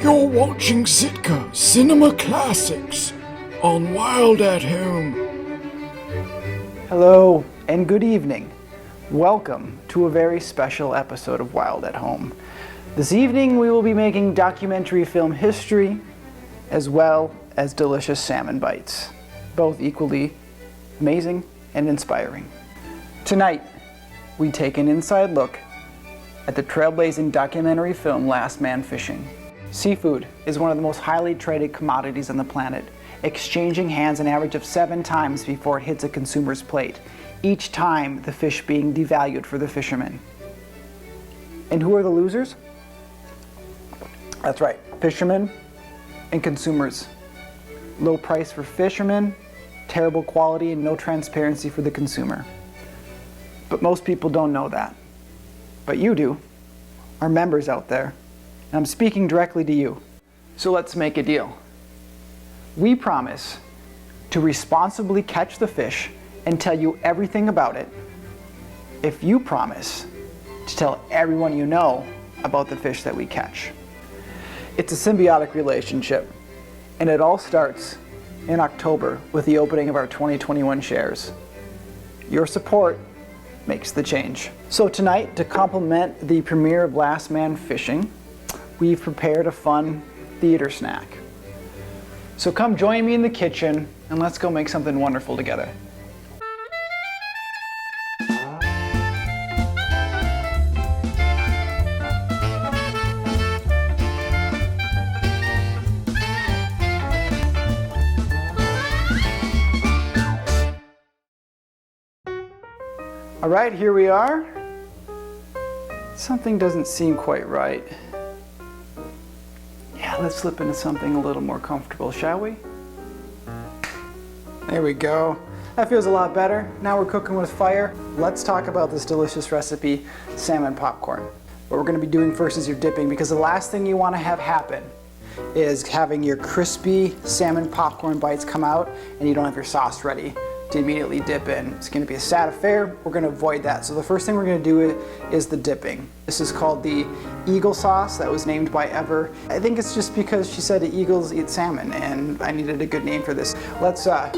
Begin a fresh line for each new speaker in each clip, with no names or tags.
You're watching Sitka Cinema Classics on Wild at Home.
Hello and good evening. Welcome to a very special episode of Wild at Home. This evening we will be making documentary film history as well as delicious salmon bites, both equally amazing and inspiring. Tonight we take an inside look at the trailblazing documentary film Last Man Fishing. Seafood is one of the most highly traded commodities on the planet, exchanging hands an average of 7 times before it hits a consumer's plate, each time the fish being devalued for the fishermen. And who are the losers? That's right, fishermen and consumers. Low price for fishermen, terrible quality, and no transparency for the consumer. But most people don't know that. But you do, our members out there. And I'm speaking directly to you. So let's make a deal. We promise to responsibly catch the fish and tell you everything about it if you promise to tell everyone you know about the fish that we catch. It's a symbiotic relationship, and it all starts in October with the opening of our 2021 shares. Your support makes the change. So tonight, to complement the premiere of Last Man Fishing, we've prepared a fun theater snack. So come join me in the kitchen and let's go make something wonderful together. All right, here we are. Something doesn't seem quite right. Yeah, let's slip into something a little more comfortable, shall we? There we go. That feels a lot better. Now we're cooking with fire. Let's talk about this delicious recipe, salmon popcorn. What we're gonna be doing first is your dipping, because the last thing you wanna have happen is having your crispy salmon popcorn bites come out and you don't have your sauce ready to immediately dip in. It's gonna be a sad affair. We're gonna avoid that. So the first thing we're gonna do is the dipping. This is called the eagle sauce that was named by Ever. I think it's just because she said the eagles eat salmon and I needed a good name for this. Let's, how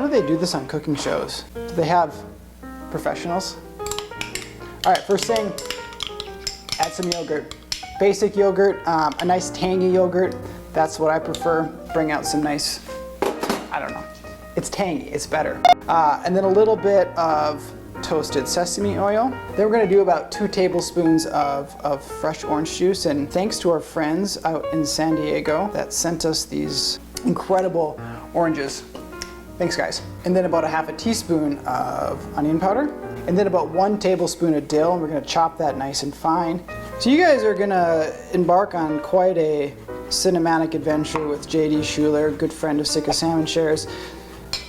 do they do this on cooking shows? Do they have professionals? All right, first thing, add some yogurt. Basic yogurt, a nice tangy yogurt. That's what I prefer. Bring out some nice, I don't know. It's tangy, it's better. And then a little bit of toasted sesame oil. Then we're gonna do about 2 tablespoons of fresh orange juice. And thanks to our friends out in San Diego that sent us these incredible oranges. Thanks, guys. And then about a half a teaspoon of onion powder. And then about 1 tablespoon of dill, and we're gonna chop that nice and fine. So you guys are gonna embark on quite a cinematic adventure with JD Schuler, good friend of Sitka Salmon Shares.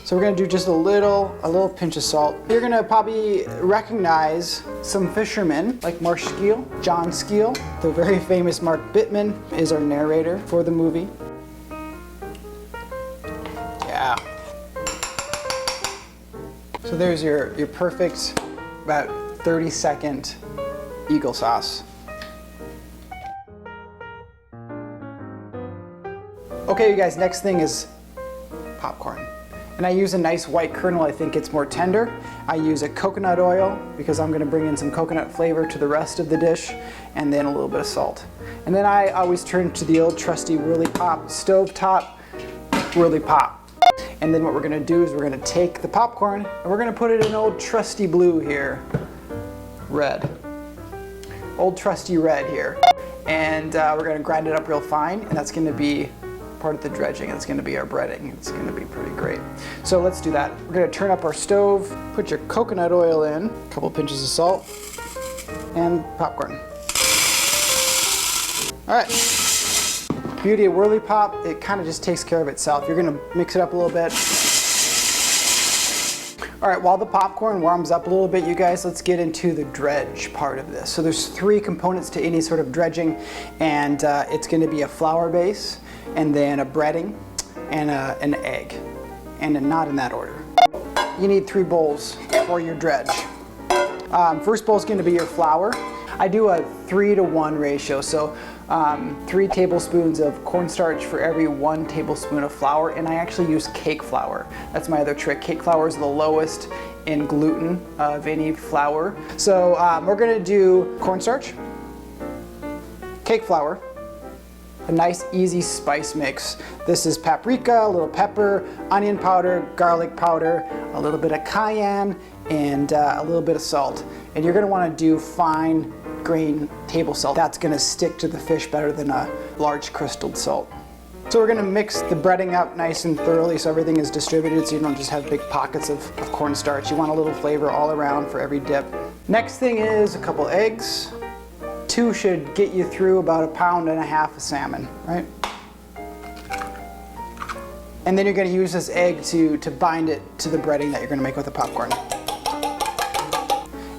So we're gonna do just a little pinch of salt. You're gonna probably recognize some fishermen like Mark Skeel, John Skeel. The very famous Mark Bittman is our narrator for the movie. Yeah. So there's your perfect, about 30-second eagle sauce. Okay, you guys, next thing is popcorn. And I use a nice white kernel. I think it's more tender. I use a coconut oil because I'm gonna bring in some coconut flavor to the rest of the dish, and then a little bit of salt. And then I always turn to the old trusty whirly pop, stovetop whirly pop. And then what we're gonna do is we're gonna take the popcorn and we're gonna put it in old trusty blue here, red. Old trusty red here. And we're gonna grind it up real fine, and that's gonna be part of the dredging. It's going to be our breading. It's going to be pretty great. So let's do that. We're going to turn up our stove, put your coconut oil in, a couple pinches of salt, and popcorn. All right. Beauty of whirly pop, it kind of just takes care of itself. You're going to mix it up a little bit. All right, while the popcorn warms up a little bit, you guys, let's get into the dredge part of this. So there's 3 components to any sort of dredging, and it's going to be a flour base, and then a breading, and an egg, and not in that order. You need 3 bowls for your dredge. First bowl is going to be your flour. I do a 3-to-1 ratio, so 3 tablespoons of cornstarch for every 1 tablespoon of flour, and I actually use cake flour. That's my other trick. Cake flour is the lowest in gluten of any flour. So we're gonna do cornstarch, cake flour, a nice easy spice mix. This is paprika, a little pepper, onion powder, garlic powder, a little bit of cayenne, and a little bit of salt. And you're gonna wanna do fine grain table salt. That's gonna stick to the fish better than a large crystaled salt. So we're gonna mix the breading up nice and thoroughly so everything is distributed so you don't just have big pockets of cornstarch. You want a little flavor all around for every dip. Next thing is a couple eggs. 2 should get you through about 1.5 pounds of salmon, right? And then you're gonna use this egg to bind it to the breading that you're gonna make with the popcorn.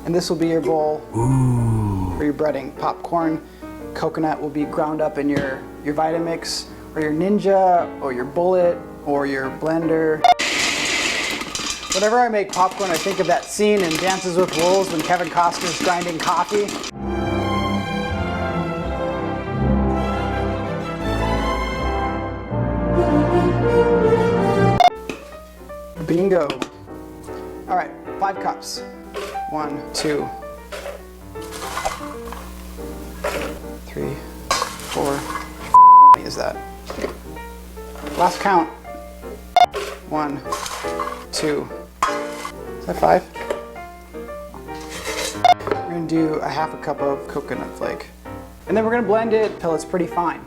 And this will be your bowl for your breading. Popcorn, coconut will be ground up in your Vitamix, or your Ninja, or your Bullet, or your blender. Whenever I make popcorn, I think of that scene in Dances with Wolves when Kevin Costner's grinding coffee. Bingo. All right, 5 cups. 1, 2, 3, 4. Is that? Last count. 1, 2. Is that 5? We're gonna do 1/2 cup of coconut flake. And then we're gonna blend it till it's pretty fine.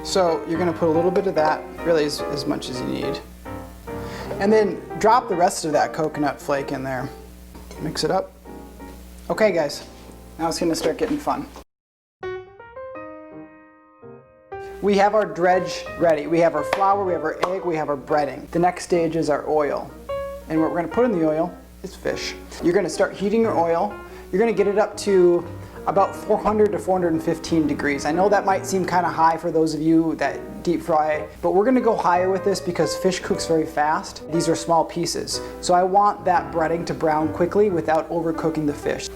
So you're gonna put a little bit of that, really as much as you need. And then drop the rest of that coconut flake in there. Mix it up. Okay guys, now it's gonna start getting fun. We have our dredge ready. We have our flour, we have our egg, we have our breading. The next stage is our oil. And what we're gonna put in the oil is fish. You're gonna start heating your oil. You're gonna get it up to about 400 to 415 degrees. I know that might seem kind of high for those of you that deep fry, but we're gonna go higher with this because fish cooks very fast. These are small pieces. So I want that breading to brown quickly without overcooking the fish.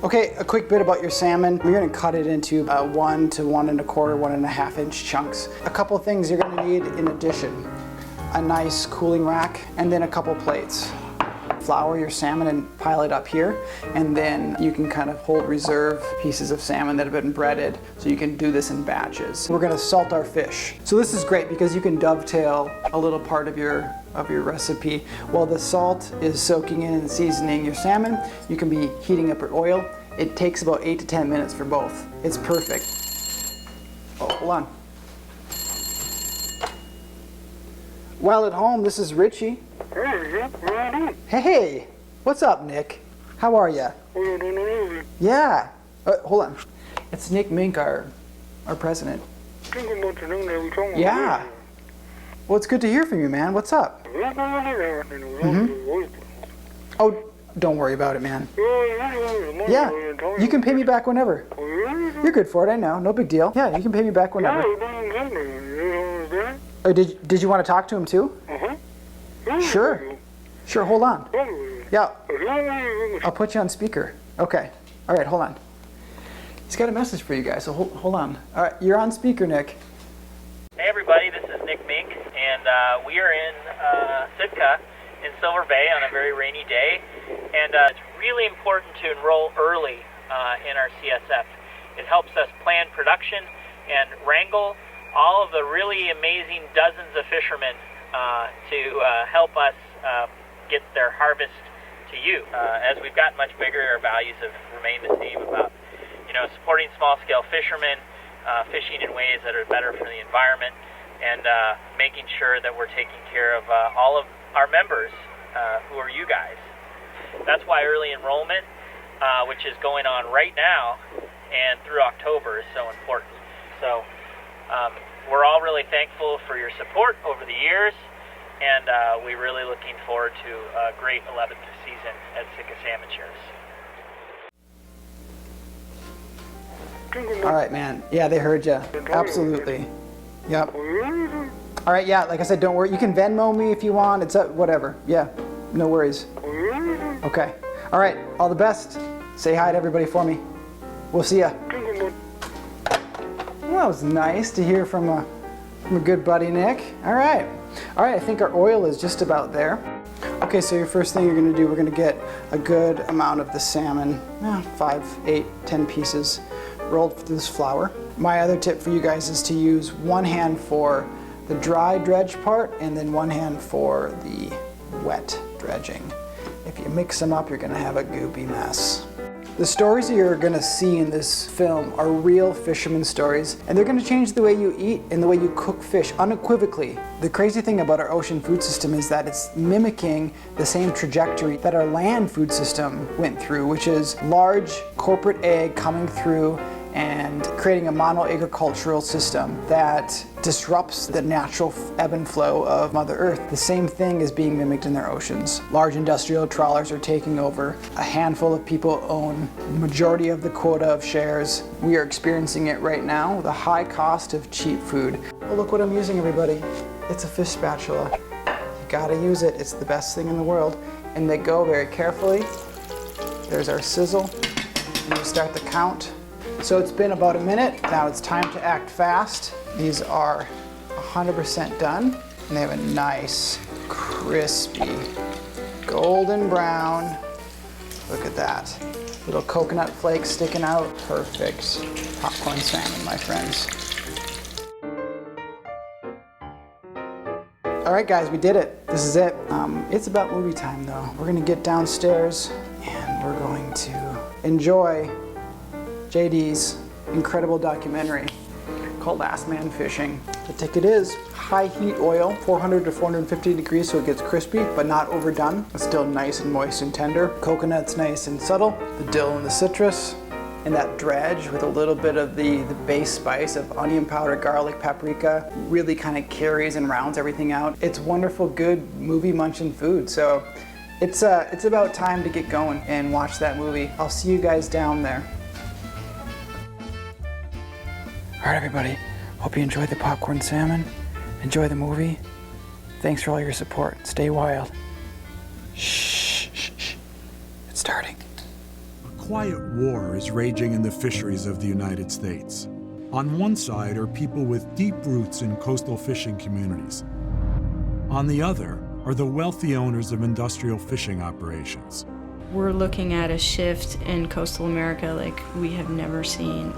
Okay, a quick bit about your salmon. You're gonna cut it into 1 to 1 1/4, 1.5 inch chunks. A couple things you're gonna need in addition. A nice cooling rack and then a couple plates. Flour your salmon and pile it up here, and then you can kind of hold reserve pieces of salmon that have been breaded, so you can do this in batches. We're gonna salt our fish. So this is great because you can dovetail a little part of your recipe. While the salt is soaking in and seasoning your salmon, you can be heating up your oil. It takes about 8 to 10 minutes for both. It's perfect. Oh, hold on. While at home, this is Richie. Hey, what's up, Nick? How are ya? Yeah. Hold on. It's Nick Mink, our president. Yeah. Well, it's good to hear from you, man. What's up? Oh, don't worry about it, man. Yeah, you can pay me back whenever. You're good for it, I know. No big deal. Yeah, you can pay me back whenever. Oh, did you want to talk to him too? Sure. Sure, hold on. Yeah. I'll put you on speaker. Okay. All right, hold on. He's got a message for you guys, so hold on. All right, you're on speaker, Nick.
Hey everybody, this is Nick Mink, and we are in Sitka in Silver Bay on a very rainy day, and it's really important to enroll early in our CSF. It helps us plan production and wrangle all of the really amazing dozens of fishermen to help us get their harvest to you. As we've gotten much bigger, our values have remained the same about, supporting small-scale fishermen, fishing in ways that are better for the environment, and making sure that we're taking care of all of our members, who are you guys. That's why early enrollment, which is going on right now and through October, is so important. So we're all really thankful for your support over the years, and we're really looking forward to a great 11th season at Sitka Salmon Shares.
All right, man. Yeah, they heard you. Absolutely. Yep. All right, yeah, like I said, don't worry. You can Venmo me if you want. It's whatever. Yeah, no worries. Okay. All right, all the best. Say hi to everybody for me. We'll see ya. Well, that was nice to hear from a good buddy, Nick. All right, I think our oil is just about there. Okay, so your first thing you're gonna do, we're gonna get a good amount of the salmon, 5, 8, 10 pieces, rolled through this flour. My other tip for you guys is to use one hand for the dry dredge part and then one hand for the wet dredging. If you mix them up, you're gonna have a goopy mess. The stories you're gonna see in this film are real fisherman stories, and they're gonna change the way you eat and the way you cook fish unequivocally. The crazy thing about our ocean food system is that it's mimicking the same trajectory that our land food system went through, which is large corporate egg coming through and creating a mono-agricultural system that disrupts the natural ebb and flow of Mother Earth. The same thing is being mimicked in their oceans. Large industrial trawlers are taking over. A handful of people own the majority of the quota of shares. We are experiencing it right now, the high cost of cheap food. Oh, look what I'm using, everybody. It's a fish spatula. You gotta use it. It's the best thing in the world. And they go very carefully. There's our sizzle. And we start the count. So it's been about a minute. Now it's time to act fast. These are 100% done, and they have a nice, crispy, golden brown. Look at that. Little coconut flakes sticking out. Perfect popcorn salmon, my friends. All right, guys, we did it. This is it. It's about movie time, though. We're gonna get downstairs, and we're going to enjoy JD's incredible documentary called Last Man Fishing. The ticket is high heat oil, 400 to 450 degrees, so it gets crispy, but not overdone. It's still nice and moist and tender. Coconut's nice and subtle. The dill and the citrus, and that dredge with a little bit of the base spice of onion powder, garlic, paprika, really kind of carries and rounds everything out. It's wonderful, good movie munching food. So it's about time to get going and watch that movie. I'll see you guys down there. All right, everybody, hope you enjoyed the popcorn salmon. Enjoy the movie. Thanks for all your support. Stay wild. Shh, shh, shh. It's starting.
A quiet war is raging in the fisheries of the United States. On one side are people with deep roots in coastal fishing communities. On the other are the wealthy owners of industrial fishing operations.
We're looking at a shift in coastal America like we have never seen.